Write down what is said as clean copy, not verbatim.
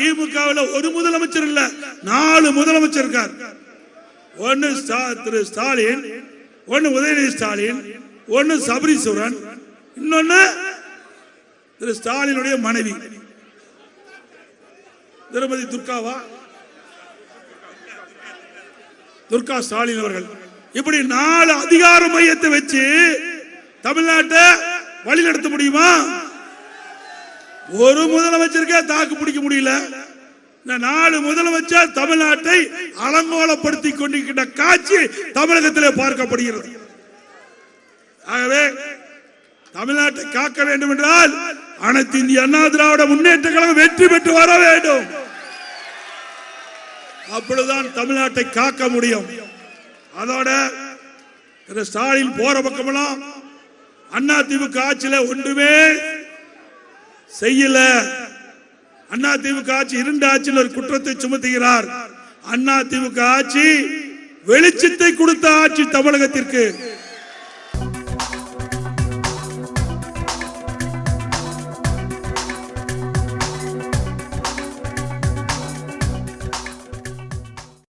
திமுகவில் ஒரு முதலமைச்சர் இல்ல, 4 முதலமைச்சர் இருக்கார். ஒன்னு திரு ஸ்டாலின், ஒன்னு உதயநிதி ஸ்டாலின், ஒன்னு சபரீஸ்வரன், இன்னொன்னு திரு ஸ்டாலினுடைய மனைவி திருமதி துர்கா ஸ்டாலின் அவர்கள். இப்படி 4 அதிகார மையத்தை வச்சு தமிழ்நாட்டை வழி நடத்த முடியுமா? ஒரு முதலமைச்சருக்கே தாக்கு பிடிக்க முடியல. இந்த 4 முதலமைச்சர் தமிழ்நாட்டை அலங்கோலப்படுத்தி கொண்டிருக்கின்ற காட்சி தமிழகத்திலே பார்க்கப்படுகிறது. ஆகவே தமிழ்நாட்டை காக்க வேண்டும் என்றால் அனைத்து இந்திய அண்ணா திராவிட முன்னேற்ற கழகம் வெற்றி பெற்று வர வேண்டும். அப்பொழுதுதான் தமிழ்நாட்டை காக்க முடியும். அதோட ஸ்டாலின் போற பக்கமெல்லாம் அண்ணா திமுக ஆட்சியில ஒன்றுமே செய்யல. அண்ணா திமுக ஆட்சி இருண்ட ஆட்சியில் ஒரு குற்றத்தை சுமத்துகிறார். அண்ணா திமுக ஆட்சி வெளிச்சத்தை கொடுத்த ஆட்சி தமிழகத்திற்கு.